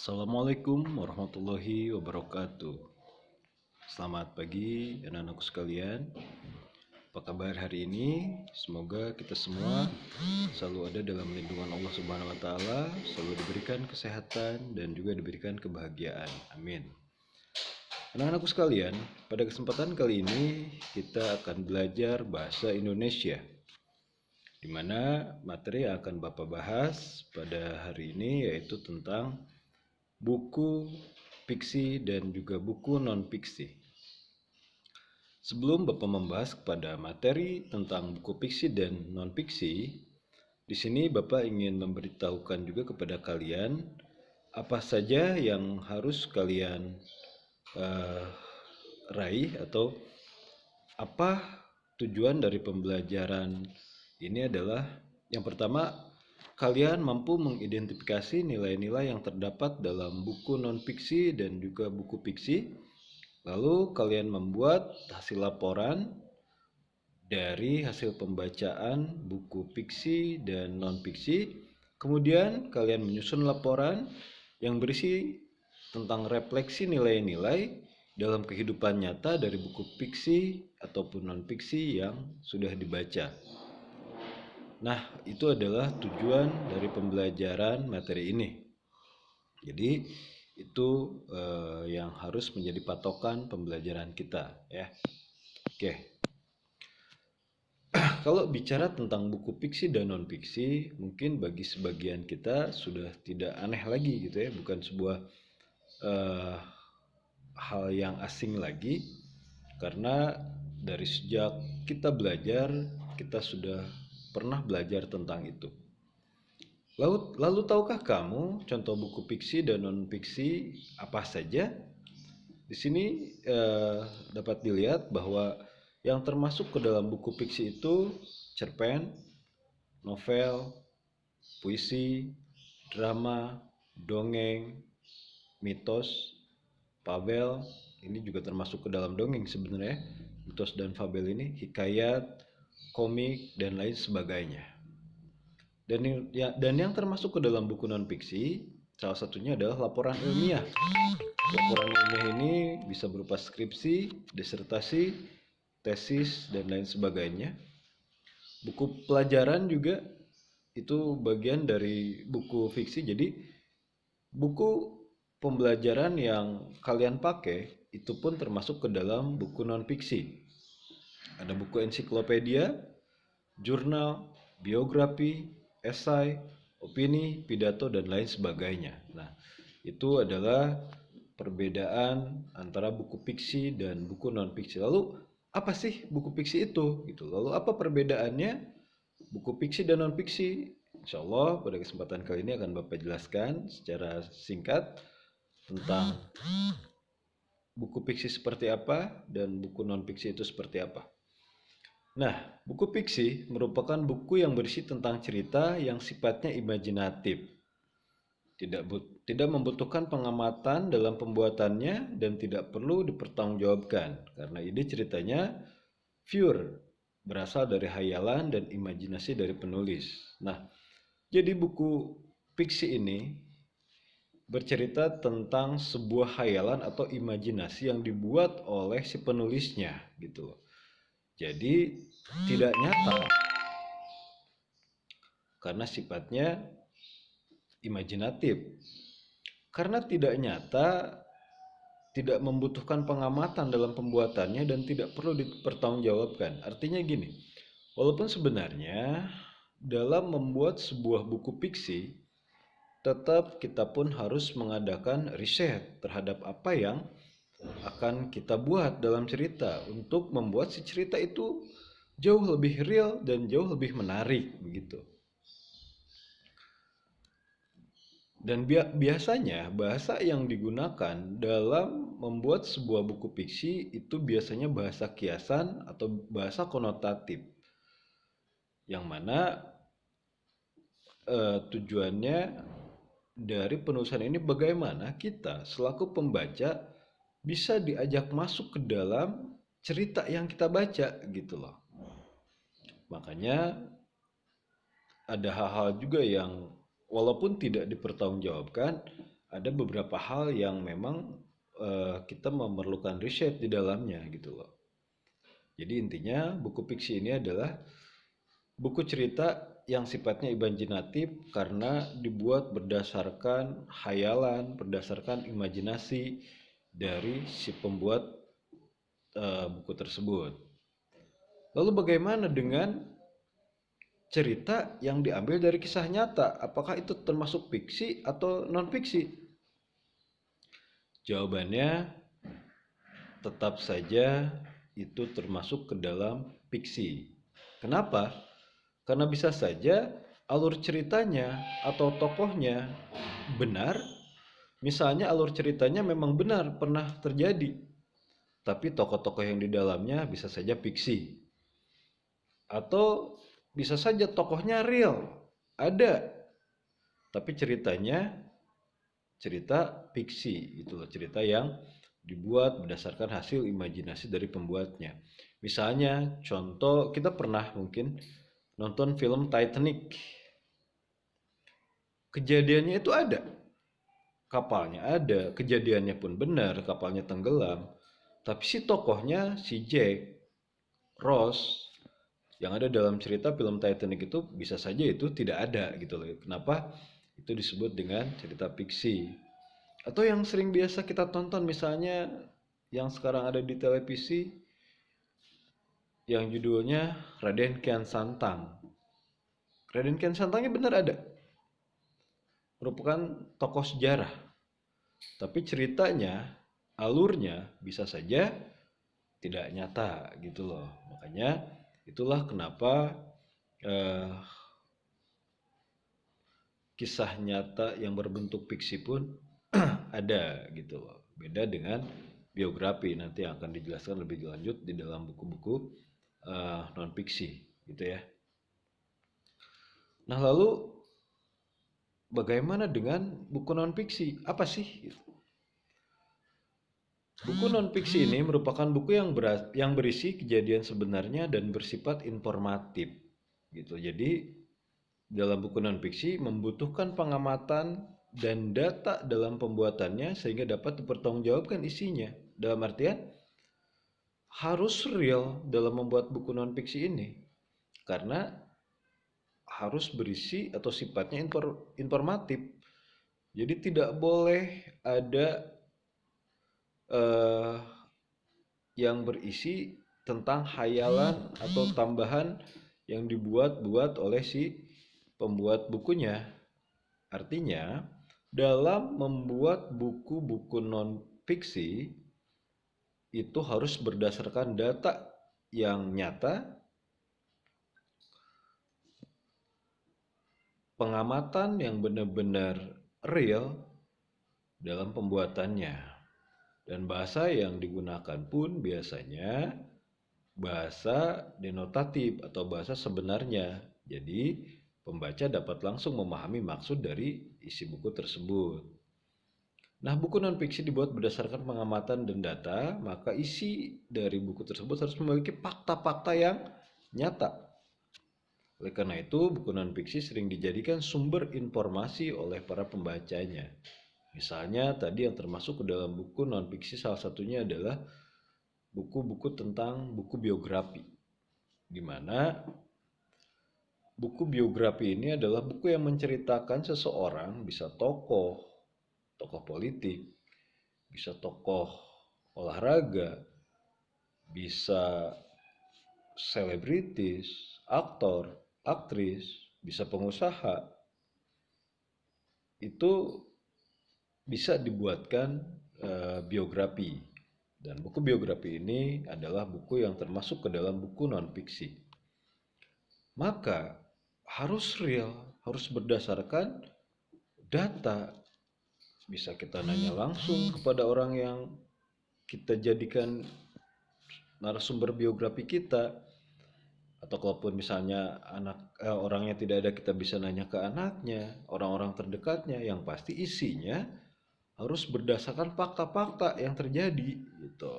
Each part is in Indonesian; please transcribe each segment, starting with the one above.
Assalamualaikum warahmatullahi wabarakatuh. Selamat pagi anak-anakku sekalian. Apa kabar hari ini? Semoga kita semua selalu ada dalam lindungan Allah Subhanahu wa taala, selalu diberikan kesehatan dan juga diberikan kebahagiaan. Amin. Anak-anakku sekalian, pada kesempatan kali ini kita akan belajar bahasa Indonesia, di mana materi yang akan Bapak bahas pada hari ini yaitu tentang buku fiksi dan juga buku non-fiksi. Sebelum Bapak membahas kepada materi tentang buku fiksi dan non-fiksi, di sini Bapak ingin memberitahukan juga kepada kalian apa saja yang harus kalian raih atau apa tujuan dari pembelajaran ini adalah yang pertama, kalian mampu mengidentifikasi nilai-nilai yang terdapat dalam buku non-fiksi dan juga buku fiksi. Lalu kalian membuat hasil laporan dari hasil pembacaan buku fiksi dan non-fiksi. Kemudian kalian menyusun laporan yang berisi tentang refleksi nilai-nilai dalam kehidupan nyata dari buku fiksi ataupun non-fiksi yang sudah dibaca. Nah, itu adalah tujuan dari pembelajaran materi ini. Jadi, itu yang harus menjadi patokan pembelajaran kita, ya. Oke. Kalau bicara tentang buku fiksi dan non-fiksi, mungkin bagi sebagian kita sudah tidak aneh lagi gitu ya, bukan sebuah hal yang asing lagi, karena dari sejak kita belajar, kita sudah pernah belajar tentang itu. Lalu tahukah kamu contoh buku fiksi dan non-fiksi apa saja? Di sini dapat dilihat bahwa yang termasuk ke dalam buku fiksi itu cerpen, novel, puisi, drama, dongeng, mitos, fabel. Ini juga termasuk ke dalam dongeng sebenarnya. Mitos dan fabel ini, hikayat, komik, dan lain sebagainya. Dan yang termasuk ke dalam buku non-fiksi, salah satunya adalah laporan ilmiah. Laporan ilmiah ini bisa berupa skripsi, disertasi, tesis, dan lain sebagainya. Buku pelajaran juga itu bagian dari buku fiksi. Jadi buku pembelajaran yang kalian pakai itu pun termasuk ke dalam buku non-fiksi. Ada buku ensiklopedia, jurnal, biografi, esai, opini, pidato, dan lain sebagainya. Nah, itu adalah perbedaan antara buku fiksi dan buku non-fiksi. Lalu, apa sih buku fiksi itu? Gitu. Lalu, apa perbedaannya buku fiksi dan non-fiksi? Insya Allah pada kesempatan kali ini akan Bapak jelaskan secara singkat tentang buku fiksi seperti apa dan buku non-fiksi itu seperti apa. Nah, buku fiksi merupakan buku yang berisi tentang cerita yang sifatnya imajinatif. Tidak membutuhkan pengamatan dalam pembuatannya dan tidak perlu dipertanggungjawabkan karena ide ceritanya pure, berasal dari hayalan dan imajinasi dari penulis. Nah, jadi buku fiksi ini bercerita tentang sebuah hayalan atau imajinasi yang dibuat oleh si penulisnya gitu. Jadi tidak nyata karena sifatnya imajinatif. Karena tidak nyata, tidak membutuhkan pengamatan dalam pembuatannya dan tidak perlu dipertanggungjawabkan. Artinya gini, walaupun sebenarnya dalam membuat sebuah buku fiksi, tetap kita pun harus mengadakan riset terhadap apa yang akan kita buat dalam cerita untuk membuat si cerita itu jauh lebih real dan jauh lebih menarik begitu. Dan biasanya bahasa yang digunakan dalam membuat sebuah buku fiksi itu biasanya bahasa kiasan atau bahasa konotatif, yang mana tujuannya dari penulisan ini bagaimana kita selaku pembaca bisa diajak masuk ke dalam cerita yang kita baca gitu loh. Makanya ada hal-hal juga yang walaupun tidak dipertanggungjawabkan, ada beberapa hal yang memang kita memerlukan riset di dalamnya gitu loh. Jadi intinya buku fiksi ini adalah buku cerita yang sifatnya imajinatif karena dibuat berdasarkan hayalan, berdasarkan imajinasi dari si pembuat buku tersebut. Lalu bagaimana dengan cerita yang diambil dari kisah nyata? Apakah itu termasuk fiksi atau non-fiksi? Jawabannya tetap saja itu termasuk ke dalam fiksi. Kenapa? Karena bisa saja alur ceritanya atau tokohnya benar, misalnya alur ceritanya memang benar pernah terjadi, tapi tokoh-tokoh yang di dalamnya bisa saja fiksi. Atau bisa saja tokohnya real, ada, tapi ceritanya cerita fiksi, itu loh, cerita yang dibuat berdasarkan hasil imajinasi dari pembuatnya. Misalnya contoh, kita pernah mungkin nonton film Titanic. Kejadiannya itu ada, kapalnya ada, kejadiannya pun benar, kapalnya tenggelam. Tapi si tokohnya, si Jack Ross yang ada dalam cerita film Titanic itu bisa saja itu tidak ada gitu loh. Kenapa? Itu disebut dengan cerita fiksi. Atau yang sering biasa kita tonton misalnya yang sekarang ada di televisi yang judulnya Raden Kian Santang. Raden Kian Santangnya benar ada, merupakan tokoh sejarah. Tapi ceritanya, alurnya bisa saja tidak nyata gitu loh. Makanya itulah kenapa eh, kisah nyata yang berbentuk fiksi pun ada gitu loh. Beda dengan biografi, nanti yang akan dijelaskan lebih lanjut di dalam buku-buku non fiksi gitu ya. Nah, lalu bagaimana dengan buku non fiksi? Apa sih? Buku non fiksi ini merupakan buku yang berisi kejadian sebenarnya dan bersifat informatif gitu. Jadi dalam buku non fiksi membutuhkan pengamatan dan data dalam pembuatannya sehingga dapat dipertanggungjawabkan isinya. Dalam artian harus real dalam membuat buku non fiksi ini karena harus berisi atau sifatnya informatif. Jadi tidak boleh ada eh, yang berisi tentang hayalan atau tambahan yang dibuat-buat oleh si pembuat bukunya. Artinya, dalam membuat buku-buku non-fiksi itu harus berdasarkan data yang nyata, pengamatan yang benar-benar real dalam pembuatannya. Dan bahasa yang digunakan pun biasanya bahasa denotatif atau bahasa sebenarnya. Jadi pembaca dapat langsung memahami maksud dari isi buku tersebut. Nah, buku non-fiksi dibuat berdasarkan pengamatan dan data, maka isi dari buku tersebut harus memiliki fakta-fakta yang nyata. Oleh karena itu, buku non-fiksi sering dijadikan sumber informasi oleh para pembacanya. Misalnya tadi yang termasuk ke dalam buku non-fiksi salah satunya adalah buku-buku tentang buku biografi. Di mana buku biografi ini adalah buku yang menceritakan seseorang, bisa tokoh, tokoh politik, bisa tokoh olahraga, bisa selebritis, aktor, aktris, bisa pengusaha. Itu bisa dibuatkan biografi. Dan buku biografi ini adalah buku yang termasuk ke dalam buku non-fiksi. Maka harus real, harus berdasarkan data. Bisa kita nanya langsung kepada orang yang kita jadikan narasumber biografi kita. Atau kalaupun misalnya orangnya tidak ada, kita bisa nanya ke anaknya, orang-orang terdekatnya, yang pasti isinya harus berdasarkan fakta-fakta yang terjadi gitu.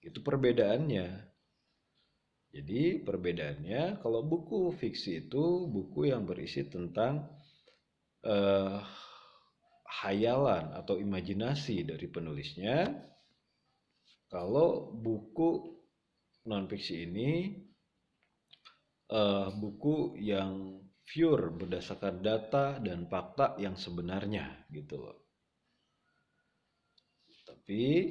Itu perbedaannya. Jadi perbedaannya, kalau buku fiksi itu buku yang berisi tentang eh, hayalan atau imajinasi dari penulisnya. Kalau buku non-fiksi ini buku yang pure berdasarkan data dan fakta yang sebenarnya gitu loh. Tapi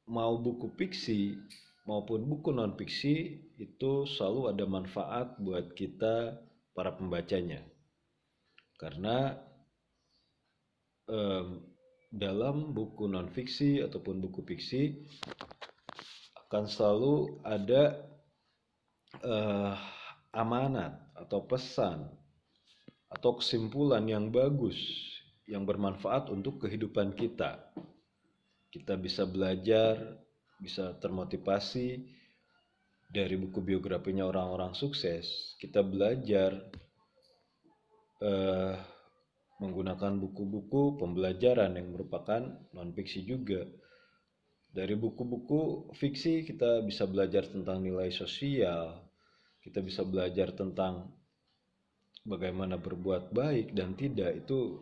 mau buku fiksi maupun buku non-fiksi itu selalu ada manfaat buat kita para pembacanya. Karena dalam buku non-fiksi ataupun buku fiksi akan selalu ada amanat atau pesan atau kesimpulan yang bagus yang bermanfaat untuk kehidupan kita. Kita bisa belajar, bisa termotivasi dari buku biografinya orang-orang sukses. Kita belajar menggunakan buku-buku pembelajaran yang merupakan non-fiksi juga. Dari buku-buku fiksi kita bisa belajar tentang nilai sosial, kita bisa belajar tentang bagaimana berbuat baik dan tidak. Itu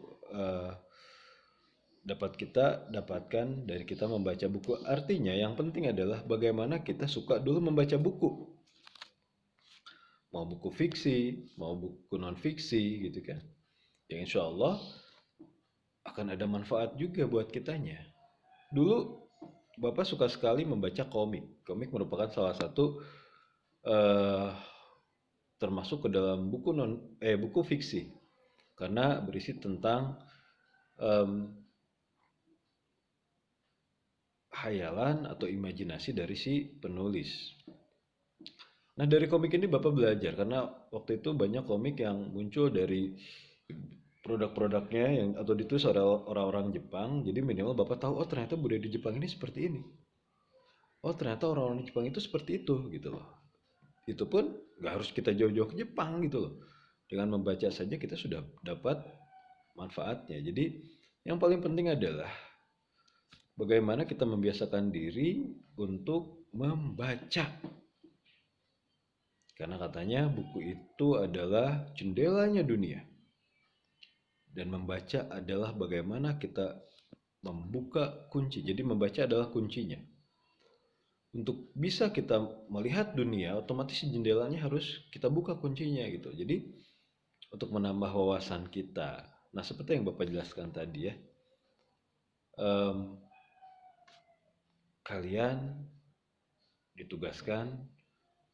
dapat kita dapatkan dari kita membaca buku. Artinya yang penting adalah bagaimana kita suka dulu membaca buku. Mau buku fiksi, mau buku non-fiksi gitu kan. Yang insya Allah akan ada manfaat juga buat kitanya. Dulu Bapak suka sekali membaca komik. Komik merupakan salah satu termasuk ke dalam buku fiksi karena berisi tentang hayalan atau imajinasi dari si penulis. Nah, dari komik ini Bapak belajar karena waktu itu banyak komik yang muncul dari produk-produknya yang atau ditulis oleh orang-orang Jepang. Jadi minimal Bapak tahu, oh ternyata budaya di Jepang ini seperti ini. Oh ternyata orang-orang Jepang itu seperti itu gitu loh. Itu pun nggak harus kita jauh-jauh ke Jepang gitu loh. Dengan membaca saja kita sudah dapat manfaatnya. Jadi yang paling penting adalah bagaimana kita membiasakan diri untuk membaca. Karena katanya buku itu adalah jendelanya dunia. Dan membaca adalah bagaimana kita membuka kunci. Jadi membaca adalah kuncinya. Untuk bisa kita melihat dunia, otomatis jendelanya harus kita buka kuncinya gitu. Jadi untuk menambah wawasan kita. Nah seperti yang Bapak jelaskan tadi ya, kalian ditugaskan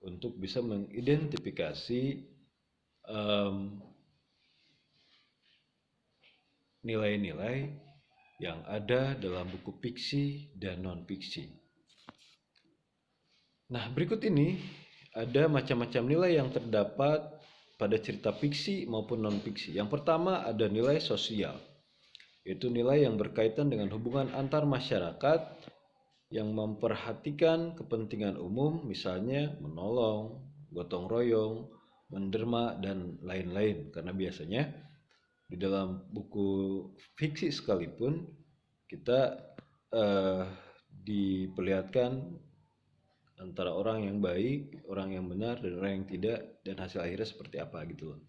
untuk bisa mengidentifikasi nilai-nilai yang ada dalam buku fiksi dan non-fiksi. Nah, berikut ini ada macam-macam nilai yang terdapat pada cerita fiksi maupun non-fiksi. Yang pertama ada nilai sosial, yaitu nilai yang berkaitan dengan hubungan antar masyarakat yang memperhatikan kepentingan umum, misalnya menolong, gotong royong, menderma, dan lain-lain. Karena biasanya di dalam buku fiksi sekalipun kita diperlihatkan antara orang yang baik, orang yang benar, dan orang yang tidak, dan hasil akhirnya seperti apa gitu loh.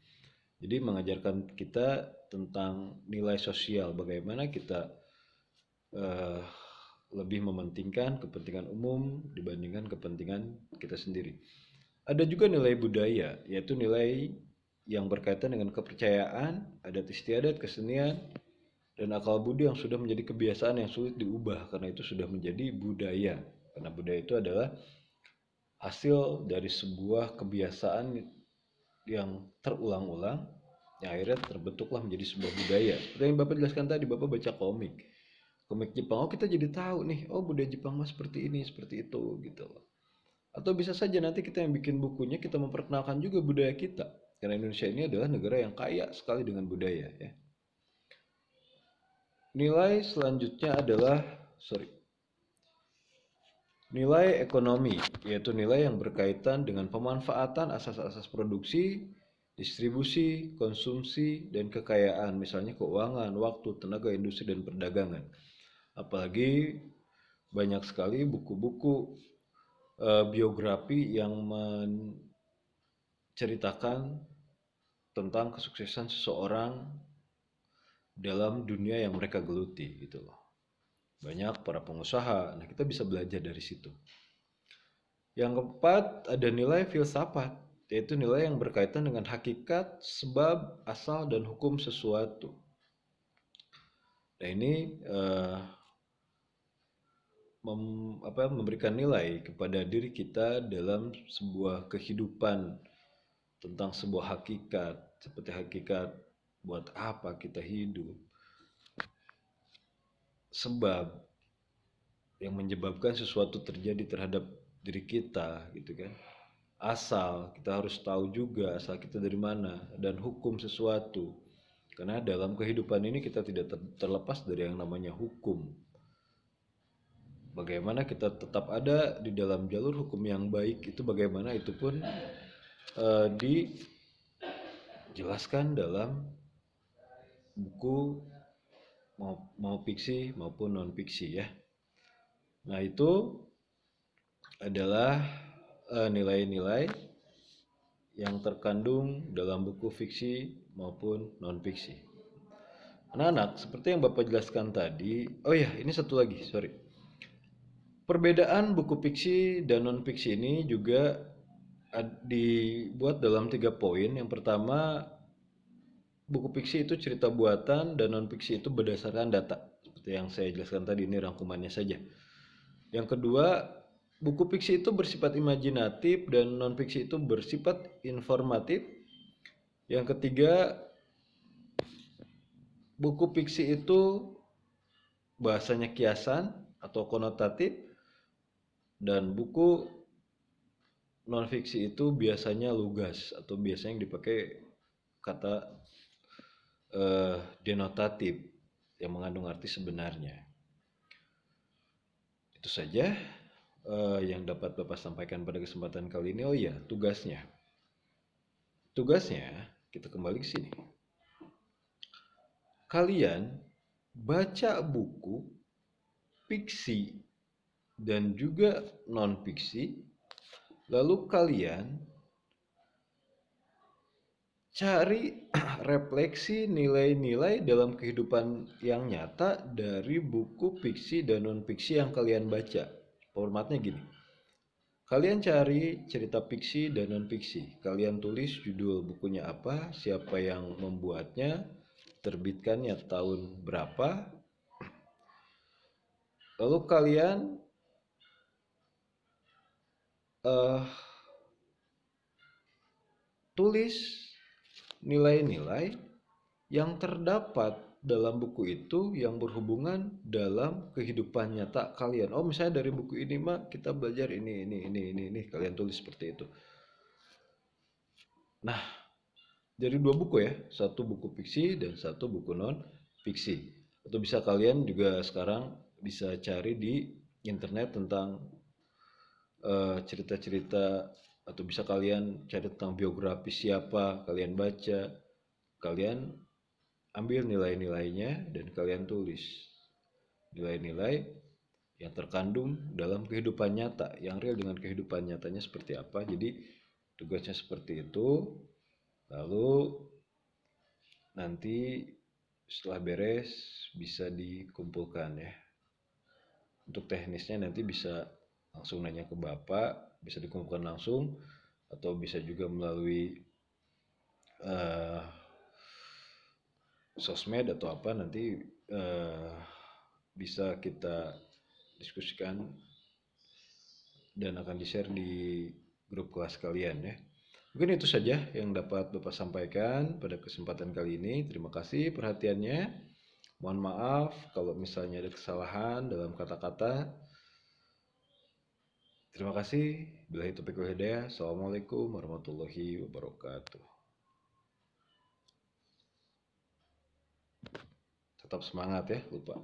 Jadi mengajarkan kita tentang nilai sosial, bagaimana kita lebih mementingkan kepentingan umum dibandingkan kepentingan kita sendiri. Ada juga nilai budaya, yaitu nilai yang berkaitan dengan kepercayaan, adat istiadat, kesenian, dan akal budi yang sudah menjadi kebiasaan yang sulit diubah karena itu sudah menjadi budaya. Karena budaya itu adalah hasil dari sebuah kebiasaan yang terulang-ulang yang akhirnya terbentuklah menjadi sebuah budaya. Seperti yang Bapak jelaskan tadi, Bapak baca komik Jepang, oh kita jadi tahu nih, oh budaya Jepang mah seperti ini, seperti itu gitu loh. Atau bisa saja nanti kita yang bikin bukunya, kita memperkenalkan juga budaya kita. Karena Indonesia ini adalah negara yang kaya sekali dengan budaya ya. Nilai selanjutnya adalah nilai ekonomi, yaitu nilai yang berkaitan dengan pemanfaatan asas-asas produksi, distribusi, konsumsi, dan kekayaan, misalnya keuangan, waktu, tenaga, industri, dan perdagangan. Apalagi banyak sekali buku-buku biografi yang menceritakan tentang kesuksesan seseorang dalam dunia yang mereka geluti gitu loh. Banyak para pengusaha, nah kita bisa belajar dari situ. Yang keempat, ada nilai filsafat, yaitu nilai yang berkaitan dengan hakikat, sebab, asal, dan hukum sesuatu. Nah ini memberikan nilai kepada diri kita dalam sebuah kehidupan, tentang sebuah hakikat, seperti hakikat buat apa kita hidup, sebab yang menyebabkan sesuatu terjadi terhadap diri kita gitu kan, asal kita harus tahu juga asal kita dari mana, dan hukum sesuatu, karena dalam kehidupan ini kita tidak terlepas dari yang namanya hukum. Bagaimana kita tetap ada di dalam jalur hukum yang baik itu, bagaimana itu pun dijelaskan dalam buku mau fiksi maupun non fiksi ya. Nah itu adalah nilai-nilai yang terkandung dalam buku fiksi maupun non fiksi. Anak-anak, seperti yang Bapak jelaskan tadi, oh ya ini satu lagi, sorry. Perbedaan buku fiksi dan non fiksi ini juga dibuat dalam 3 poin. Yang pertama, buku fiksi itu cerita buatan dan non fiksi itu berdasarkan data. Seperti yang saya jelaskan tadi, ini rangkumannya saja. Yang kedua, buku fiksi itu bersifat imajinatif dan non fiksi itu bersifat informatif. Yang ketiga, buku fiksi itu bahasanya kiasan atau konotatif, dan buku non fiksi itu biasanya lugas atau biasanya yang dipakai kata denotatif yang mengandung arti sebenarnya. Itu saja yang dapat Bapak sampaikan pada kesempatan kali ini. Oh iya, tugasnya kita kembali ke sini. Kalian baca buku fiksi dan juga non fiksi, lalu kalian cari refleksi nilai-nilai dalam kehidupan yang nyata dari buku fiksi dan non fiksi yang kalian baca. Formatnya gini. Kalian cari cerita fiksi dan non fiksi. Kalian tulis judul bukunya apa, siapa yang membuatnya, terbitkannya tahun berapa. Lalu kalian tulis nilai-nilai yang terdapat dalam buku itu yang berhubungan dalam kehidupan nyata kalian. Oh, misalnya dari buku ini mah kita belajar ini, kalian tulis seperti itu. Nah, dari 2 buku ya, satu buku fiksi dan satu buku non fiksi. Atau bisa kalian juga sekarang bisa cari di internet tentang cerita-cerita, atau bisa kalian cari tentang biografi siapa, kalian baca, kalian ambil nilai-nilainya dan kalian tulis nilai-nilai yang terkandung dalam kehidupan nyata, yang real dengan kehidupan nyatanya seperti apa. Jadi tugasnya seperti itu. Lalu nanti setelah beres bisa dikumpulkan ya. Untuk teknisnya nanti bisa langsung nanya ke Bapak, bisa dikumpulkan langsung, atau bisa juga melalui sosmed atau apa, nanti bisa kita diskusikan dan akan di-share di grup kelas kalian ya. Mungkin itu saja yang dapat Bapak sampaikan pada kesempatan kali ini. Terima kasih perhatiannya. Mohon maaf kalau misalnya ada kesalahan dalam kata-kata. Terima kasih. Billahi taufiq wal hidayah. Assalamualaikum warahmatullahi wabarakatuh. Tetap semangat ya, lupa.